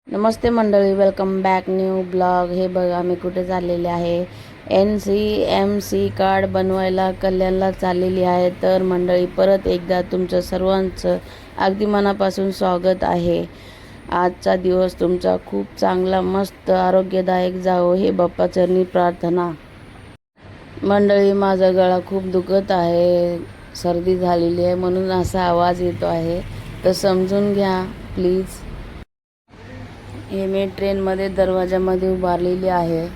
नमस्ते मंडळी, welcome back new blog. हे बघा मी कुठे चाललेले आहे. NCMC कार्ड बनवायला कल्याणला चाललेली आहे. तर मंडळी, परत एकदा तुमचं सर्वांचं अगदी मनापासून स्वागत आहे. आजचा दिवस तुमचा खूप चांगला, मस्त, आरोग्यदायक जावो हे बाप्पाचरणी प्रार्थना. मंडळी, माझा गळा खूप दुखत आहे, सर्दी झालेली आहे, म्हणून असा आवाज येतो आहे, तर समजून घ्या प्लीज. हे मी ट्रेनमध्ये दरवाजामध्ये उभारलेली आहे.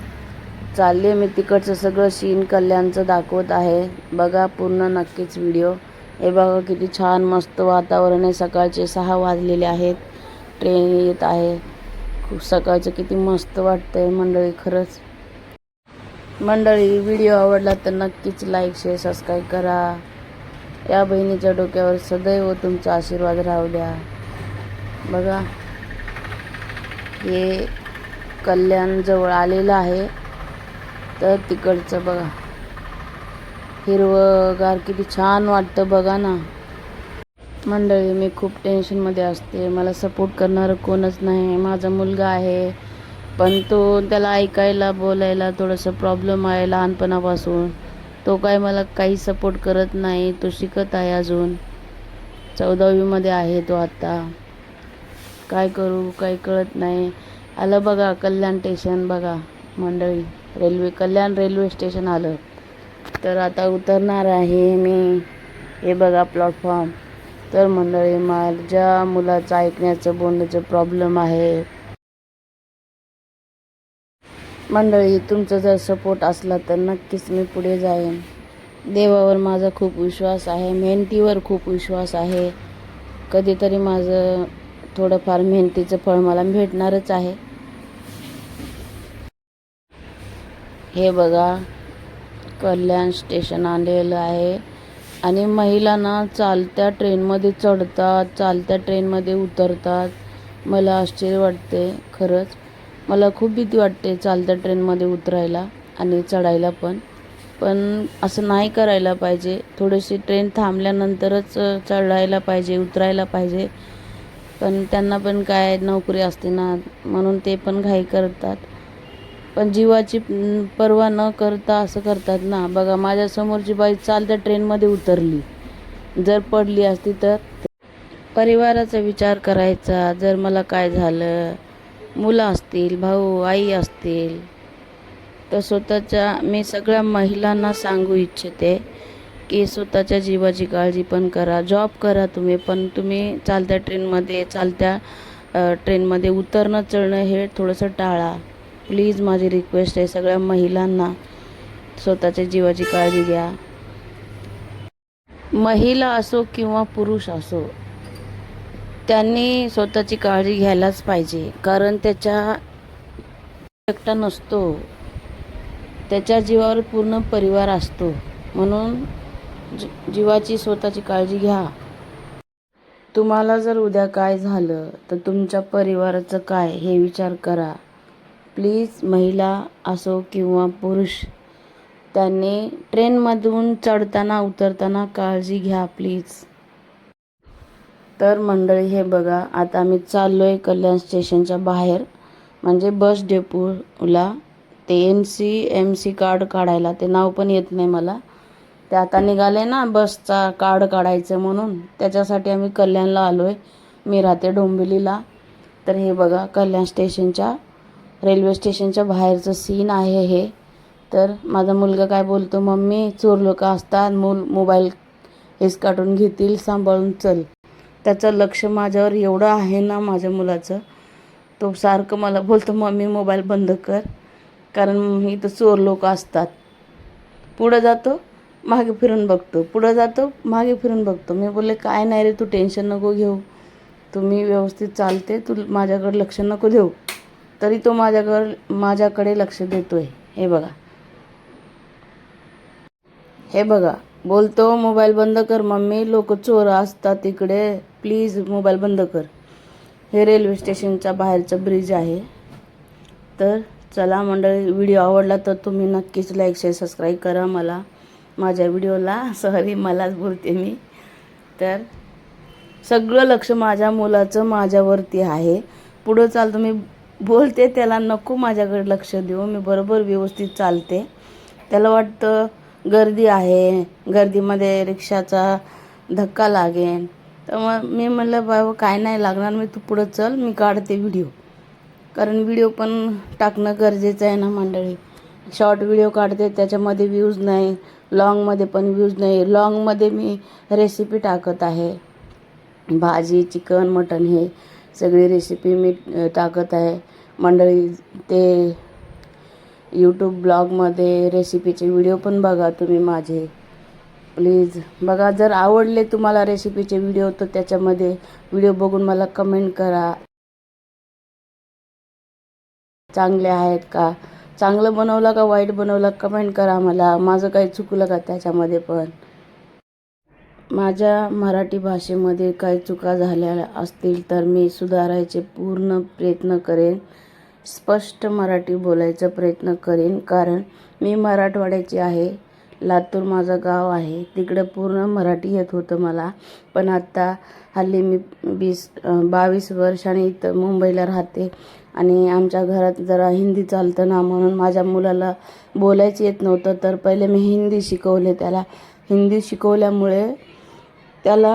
चालले मी तिकडचं सगळं सीन कल्याणचं दाखवत आहे. बघा पूर्ण नक्कीच व्हिडिओ. हे बघा किती छान मस्त वातावरण आहे. सकाळचे 6 वाजलेले आहेत. ट्रेन येत आहे. खूप सकाळचं किती मस्त वाटतंय मंडळी, खरंच. मंडळी, व्हिडिओ आवडला तर नक्कीच लाईक, शेअर, सबस्क्राईब करा. या बहिणीच्या डोक्यावर सदैव तुमचा आशीर्वाद राहू द्या. बघा, हे कल्याण जवळ आलेलं आहे. तर तिकडचं बघा, हिरवंगार किती छान वाटतं बघा ना. मंडळी, मी खूप टेन्शनमध्ये असते. मला सपोर्ट करणारं कोणच नाही. माझा मुलगा आहे, पण त्याला ऐकायला बोलायला थोडंसं प्रॉब्लेम आहे लहानपणापासून. तो काय मला काही सपोर्ट करत नाही. तो शिकत आहे, अजून 14वीमध्ये आहे तो आत्ता. काय करू काही कळत नाही. आलं बघा कल्याण स्टेशन. बघा मंडळी, कल्याण रेल्वे स्टेशन आलं. तर आता उतरणार आहे मी. हे बघा प्लॅटफॉर्म. तर मंडळी, माझ्या मुलाचं ऐकण्याचं बोलण्याचं प्रॉब्लेम आहे. मंडळी, तुमचा जर सपोर्ट असला तर नक्कीच मी पुढे जाईन. देवावर माझा खूप विश्वास आहे, मेहनतीवर खूप विश्वास आहे. कधीतरी माझं थोडंफार मेहनतीचं फळ मला भेटणारच आहे. हे बघा कल्याण स्टेशन आलेलं आहे आणि महिलांना चालत्या ट्रेनमध्ये चढतात, चालत्या ट्रेनमध्ये उतरतात. मला आश्चर्य वाटते खरंच. मला खूप भीती वाटते चालत्या ट्रेनमध्ये उतरायला आणि चढायला पण असं नाही करायला पाहिजे. थोडीशी ट्रेन थांबल्यानंतरच चढायला पाहिजे, उतरायला पाहिजे. पण त्यांना पण काय नोकरी असते ना, म्हणून ते पण घाई करतात. पण जीवाची पर्वा न करता असं करतात ना. बघा, माझ्या समोरची बाई चालत्या ट्रेनमध्ये उतरली. जर पडली असती तर परिवाराचा विचार करायचा. जर मला काय झालं, मुलं असतील, भाऊ आई असतील, तर मी सगळ्या महिलांना सांगू इच्छिते की स्वतःच्या जीवाची काळजी पण करा. जॉब करा तुम्ही, पण तुम्ही चालत्या ट्रेनमध्ये उतरणं चढणं हे थोडंसं टाळा. प्लीज, माझी रिक्वेस्ट आहे सगळ्या महिलांना, स्वतःच्या जीवाची काळजी घ्या. महिला असो किंवा पुरुष असो, त्यांनी स्वतःची काळजी घ्यायलाच पाहिजे. कारण त्याच्या एकटा नसतो, त्याच्या जीवावर पूर्ण परिवार असतो. म्हणून जीवाची स्वतःची काळजी घ्या. तुम्हाला जर उद्या काय झालं तर तुमच्या परिवाराचं काय हे विचार करा. प्लीज, महिला असो किंवा पुरुष, त्यांनी ट्रेनमधून चढताना उतरताना काळजी घ्या प्लीज. तर मंडळी, हे बघा आता आम्ही चाललोय कल्याण स्टेशनच्या बाहेर, म्हणजे बस डेपोला. ते NCMC कार्ड काढायला, ते नाव पण येत नाही मला. ते आता निघाले ना बसचा कार्ड काढायचं, म्हणून त्याच्यासाठी आम्ही कल्याणला आलोय. मी राहते डोंबिवलीला. तर हे बघा कल्याण रेल्वे स्टेशनच्या बाहेरचं सीन आहे हे. तर माझा मुलगा काय बोलतो, मम्मी चोर लोक असतात, मोबाईल काढून घेतील, सांभाळून चल. त्याचं लक्ष माझ्यावर एवढं आहे ना माझ्या मुलाचं. तो सारखं मला बोलतो, मम्मी मोबाईल बंद कर, कारण इथं चोर लोक असतात. पुढं जातो, मागे फिरून बघतो, पुढं जातो, मागे फिरून बघतो. मी बोलले, काय नाही रे, तू टेन्शन नको घेऊ, तुम्ही व्यवस्थित चालते, तू माझ्याकडे लक्ष नको देऊ. तरी तो माझ्याकडे लक्ष देतोय. हे बघा बोलतो, मोबाईल बंद कर मम्मी, लोक चोर असतात इकडे, प्लीज मोबाईल बंद कर. हे रेल्वे स्टेशनच्या बाहेरचं ब्रिज आहे. तर चला मंडळी, व्हिडिओ आवडला तर तुम्ही नक्कीच लाईक, शेअर, सबस्क्राईब करा. माझ्या व्हिडिओला, मलाच बोलते मी. तर सगळं लक्ष माझ्या मुलाचं माझ्यावरती आहे. पुढं चालतो मी बोलते त्याला नको माझ्याकडे लक्ष देऊ, मी बरोबर व्यवस्थित चालते. त्याला वाटतं गर्दी आहे, गर्दीमध्ये रिक्षाचा धक्का लागेल. तर मग मी म्हणलं बाबा काय नाही लागणार, मी तू पुढं चल, मी काढते व्हिडिओ. कारण व्हिडिओ पण टाकणं गरजेचं आहे ना मंडळी. शॉर्ट व्हिडिओ काढते त्याच्यामध्ये व्ह्यूज नाही, लॉंगमध्ये पण व्ह्यूज नाही. लॉंगमध्ये मी रेसिपी टाकत आहे, भाजी, चिकन, मटण हे सगळी रेसिपी मी टाकत आहे मंडळी. ते यूट्यूब ब्लॉगमध्ये रेसिपीचे व्हिडिओ पण बघा तुम्ही माझे, प्लीज बघा. जर आवडले तुम्हाला रेसिपीचे व्हिडिओ तर त्याच्यामध्ये व्हिडिओ बघून मला कमेंट करा, चांगले आहेत का, चांगलं बनवलं का वाईट बनवलं कमेंट करा मला. माझं काही चुकलं का त्याच्यामध्ये. पण माझ्या मराठी भाषेमध्ये काही चुका झाल्या असतील तर मी सुधारायचे पूर्ण प्रयत्न करेन, स्पष्ट मराठी बोलायचा प्रयत्न करेन. कारण मी मराठवाड्याची आहे, लातूर माझं गाव आहे, तिकडं पूर्ण मराठी येत होतं मला. पण आत्ता हल्ली मी 22 वर्षांनी इथं मुंबईला राहते आणि आमच्या घरात जरा हिंदी चालतं ना, म्हणून माझ्या मुलाला बोलायचं येत नव्हतं. तर पहिले मी हिंदी शिकवले त्याला. हिंदी शिकवल्यामुळे त्याला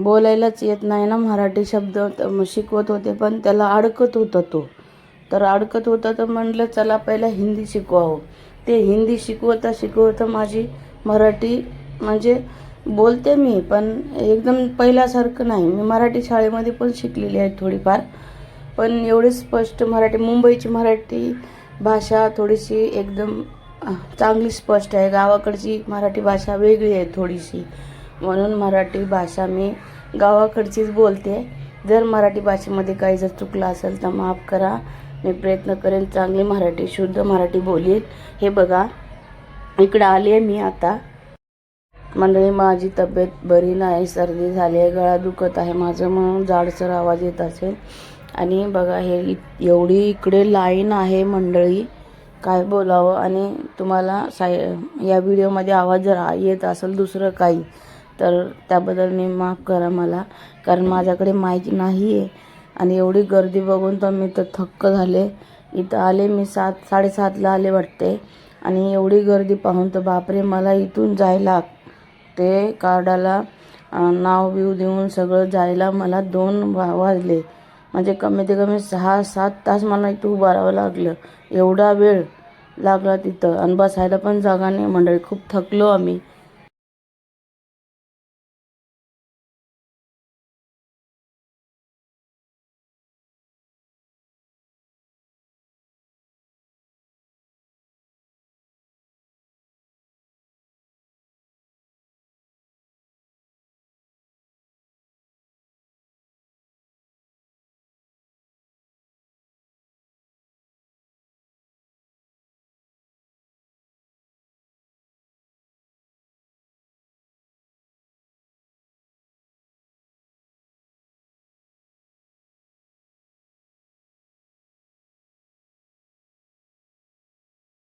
बोलायलाच येत नाही ना मराठी शब्द. शिकवत होते पण त्याला अडकत होता तो. तर अडकत होता तर म्हटलं चला पहिला हिंदी शिकवावं. ते हिंदी शिकवता शिकवता माझी मराठी म्हणजे बोलते मी, पण एकदम पहिल्यासारखं नाही. मी मराठी शाळेमध्ये पण शिकलेली आहे थोडीफार, पण एवढी स्पष्ट मराठी, मुंबईची मराठी भाषा थोडीशी एकदम चांगली स्पष्ट आहे. गावाकडची मराठी भाषा वेगळी आहे थोडीशी, म्हणून मराठी भाषा मी गावाकडचीच बोलते. जर मराठी भाषेमध्ये काही जर चुकलं असेल तर माफ करा. मी प्रयत्न करेन चांगली मराठी, शुद्ध मराठी बोलेल. हे बघा इकडं आली आहे मी आता मंडळी. माझी तब्येत बरी नाही, सर्दी झाली आहे, गळा दुखत आहे माझं, म्हणून जाडसर आवाज येत असेल. आणि बघा हे एवढी इकडे लाईन आहे मंडळी, काय बोलावं. आणि तुम्हाला या व्हिडिओमध्ये आवाज जर येत असेल दुसरं काही तर त्याबद्दल मी माफ करा मला, कारण माझ्याकडे माईक नाही आहे. आणि एवढी गर्दी बघून तर मी तर थक्क झाले. इथं आले मी 7:30ला आले वाटते, आणि एवढी गर्दी पाहून तर बापरे, मला इथून जायला ते कार्डाला नाव बिव देऊन सगळं जायला मला 2 वाजले. म्हणजे कमीत कमी 6-7 तास मला इथं उभं राहावं लागलं. एवढा वेळ लागला तिथं, आणि बसायला पण जागा नाही मंडळी. खूप थकलो आम्ही.